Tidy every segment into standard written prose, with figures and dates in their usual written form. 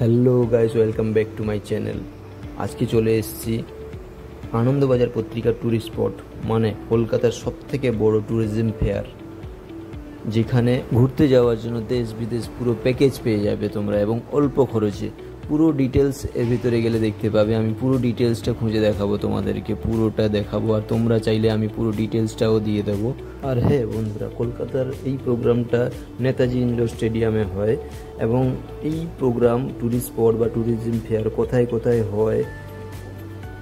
Hello guys, welcome back to my channel. আজকে চলে এসেছি আনন্দবাজার পত্রিকার ট্যুরিস্ট স্পট, মানে কলকাতার সবথেকে বড় ট্যুরিজম ফেয়ার, যেখানে ঘুরতে যাওয়ার জন্য দেশ বিদেশ পুরো প্যাকেজ পেয়ে যাবে তোমরা, এবং অল্প খরচে। পুরো ডিটেলস এর ভিতরে গেলে দেখতে পাবে। আমি পুরো ডিটেলসটা খুঁজে দেখাবো তোমাদেরকে, পুরোটা দেখাবো, আর তোমরা চাইলে আমি পুরো ডিটেলসটাও দিয়ে দেবো। আর হ্যাঁ বন্ধুরা, কলকাতার এই প্রোগ্রামটা নেতাজি ইন্ডোর স্টেডিয়ামে হয়, এবং এই প্রোগ্রাম ট্যুরিস্ট স্পট বা ট্যুরিজম ফেয়ার কোথায় কোথায় হয়,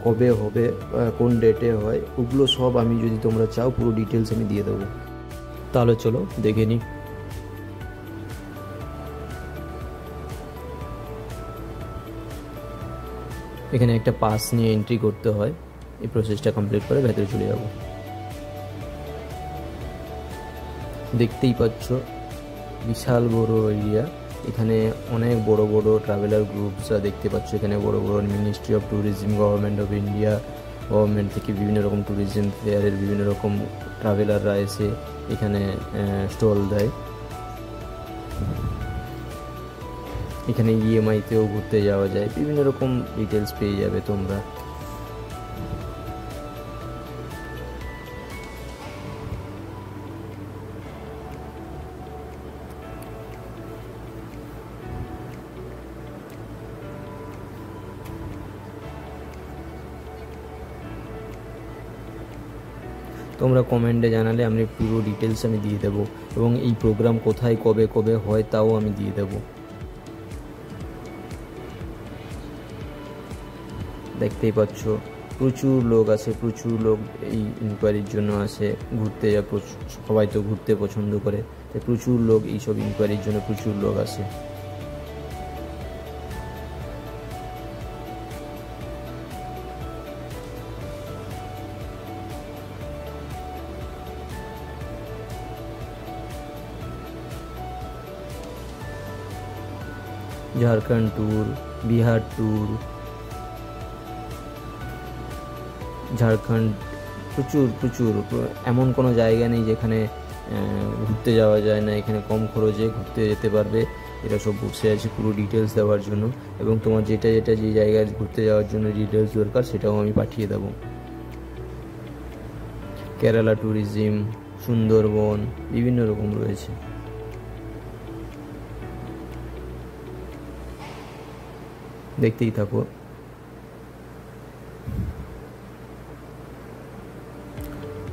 কবে হবে, কোন ডেটে হয়, ওগুলো সব আমি, যদি তোমরা চাও, পুরো ডিটেলস আমি দিয়ে দেবো। তাহলে চলো দেখে নিই। এখানে একটা পাস নিয়ে এন্ট্রি করতে হয়। এই প্রসেসটা কমপ্লিট করে ভেতরে চলে যাব। দেখতেই পাচ্ছ বিশাল বড় এরিয়া। এখানে অনেক বড় বড় ট্রাভেলার গ্রুপসরা দেখতে পাচ্ছ। এখানে বড় বড় ministry of tourism, government of India, government থেকে বিভিন্ন রকম ট্যুরিজম ফেয়ারের বিভিন্ন রকম ট্রাভেলাররা এসে এখানে স্টল দেয়। এখানে ইএমআইতেও ঘুরতে যাওয়া যায়, বিভিন্ন রকম ডিটেলস পেয়ে যাবে তোমরা। তোমরা কমেন্টে জানালে আমি পুরো ডিটেলস আমি দিয়ে দেবো, এবং এই প্রোগ্রাম কোথায় কবে কবে হয় তাও আমি দিয়ে দেবো। দেখতেই পাচ্ছ প্রচুর লোক আসে, প্রচুর লোক এই ইনকোয়ারির জন্য আসে ঘুরতে। সবাই তো ঘুরতে পছন্দ করে, তাই প্রচুর লোক এইসব ইনকোয়ারির জন্য প্রচুর লোক আসে। ঝাড়খণ্ড ট্যুর, বিহার ট্যুর, ঝাড়খণ্ড, প্রচুর প্রচুর, এমন কোনো জায়গা নেই যেখানে ঘুরতে যাওয়া যায় না। এখানে কম খরচে ঘুরতে যেতে পারবে। এটা সব বসে আছে পুরো ডিটেলস দেওয়ার জন্য, এবং তোমার যেটা যেটা যে জায়গায় ঘুরতে যাওয়ার জন্য ডিটেলস দরকার সেটাও আমি পাঠিয়ে দেবো। কেরালা ট্যুরিজম, সুন্দরবন, বিভিন্ন রকম রয়েছে। দেখতেই থাকো।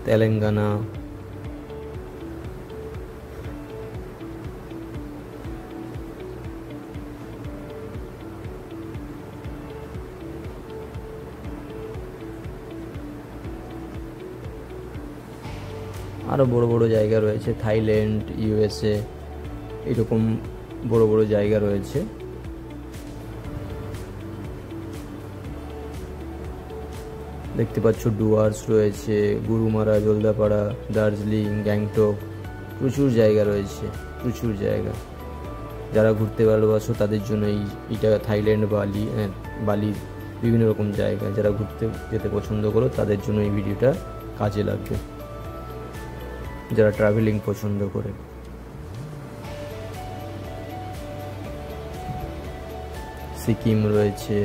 তেলেঙ্গানা, আরও বড় বড় জায়গা রয়েছে। থাইল্যান্ড, ইউএসএ, এরকম বড় বড় জায়গা রয়েছে। দেখতে পাচ্ছ ডুয়ার্স রয়েছে, গুরুমারা, জলদাপাড়া, দার্জিলিং, গ্যাংটক, প্রচুর জায়গা রয়েছে, প্রচুর জায়গা। যারা ঘুরতে ভালোবাসো তাদের জন্য এইটা থাইল্যান্ড, বালি, বিভিন্ন রকম জায়গা। যারা ঘুরতে যেতে পছন্দ করো তাদের জন্য এই ভিডিওটা কাজে লাগবে, যারা ট্রাভেলিং পছন্দ করে। সিকিম রয়েছে।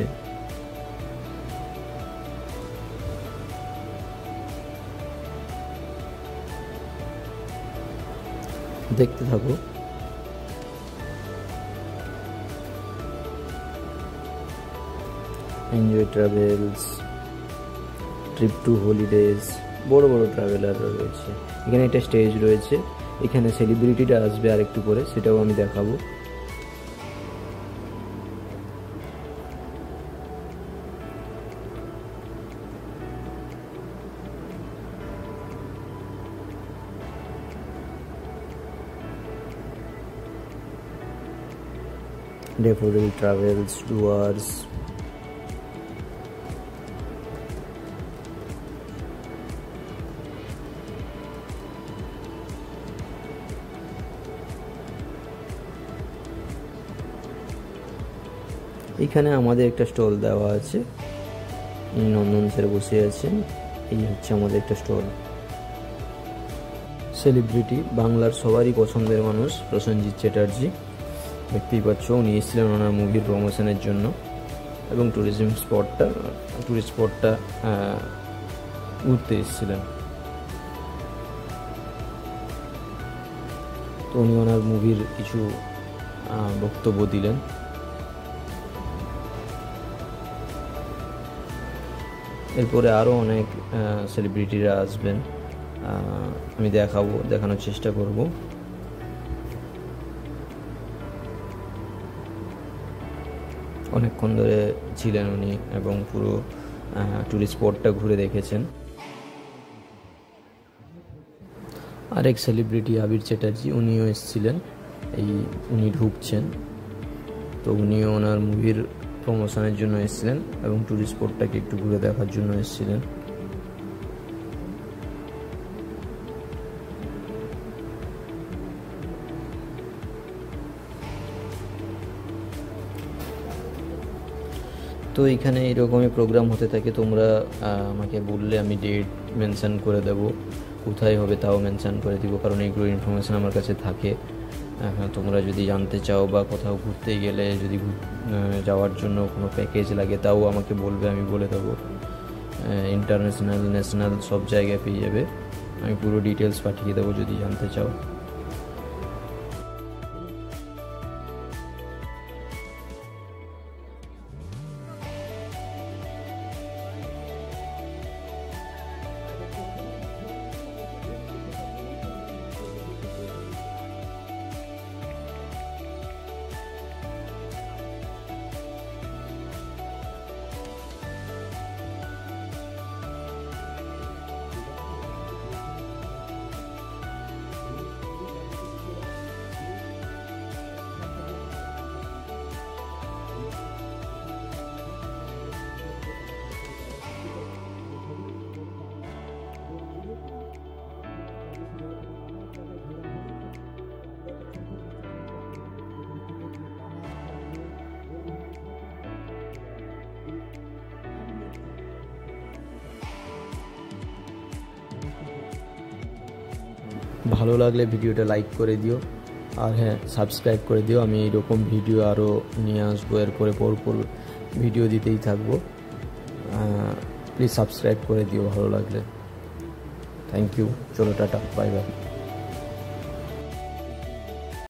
দেখতে থাকো। Enjoy travels, trip to holidays, বড় বড় ট্রাভেলার রয়েছে। এখানে একটা স্টেজ রয়েছে, এখানে সেলিব্রিটিটা আসবে আর একটু পরে, সেটাও আমি দেখাবো। ড্যাফোডিল ট্রাভেলস, ডুয়ার্স, এখানে আমাদের একটা স্টল দেওয়া আছে। নন্দন স্যার বসে আছেন, এই হচ্ছে আমাদের একটা স্টল। সেলিব্রিটি, বাংলার সবারই পছন্দের মানুষ প্রসেনজিৎ চ্যাটার্জি। দেখতেই পাচ্ছ উনি এসেছিলেন ওনার মুভির প্রমোশনের জন্য এবং ট্যুরিস্ট স্পটটা ঘুরতে এসেছিলেন। তো উনি ওনার মুভির কিছু বক্তব্য দিলেন। এরপরে আরও অনেক সেলিব্রিটিরা আসবেন, আমি দেখানোর চেষ্টা করব। অনেকক্ষণ ধরে ছিলেন উনি এবং পুরো ট্যুরিস্ট স্পটটা ঘুরে দেখেছেন। আরেক সেলিব্রিটি আবির চ্যাটার্জি, উনিও এসেছিলেন, উনি ঢুকছেন। তো উনিও ওনার মুভির প্রমোশনের জন্য এসেছিলেন এবং ট্যুরিস্ট স্পটটাকে একটু ঘুরে দেখার জন্য এসেছিলেন। তো এখানে এরকমই প্রোগ্রাম হতে থাকে। তোমরা আমাকে বললে আমি ডেট মেনশন করে দেব, কোথায় হবে তাও মেনশন করে দিব, কারণ এইগুলো ইনফরমেশান আমার কাছে থাকে। তোমরা যদি জানতে চাও বা কোথাও ঘুরতে গেলে যদি যাওয়ার জন্য কোনো প্যাকেজ লাগে তাও আমাকে বলবে, আমি বলে দেবো। ইন্টারন্যাশনাল, ন্যাশনাল সব জায়গায় পেয়ে যাবে, আমি পুরো ডিটেলস পাঠিয়ে দেবো যদি জানতে চাও। ভালো লাগলে ভিডিওটা লাইক করে দিও, আর হ্যাঁ সাবস্ক্রাইব করে দিও। আমি এরকম ভিডিও আরও নিয়ে আসবো, এরপরে পরপর ভিডিও দিতেই থাকবো। প্লিজ সাবস্ক্রাইব করে দিও ভালো লাগলে। থ্যাংক ইউ, চলো টাটা, বাই বাই।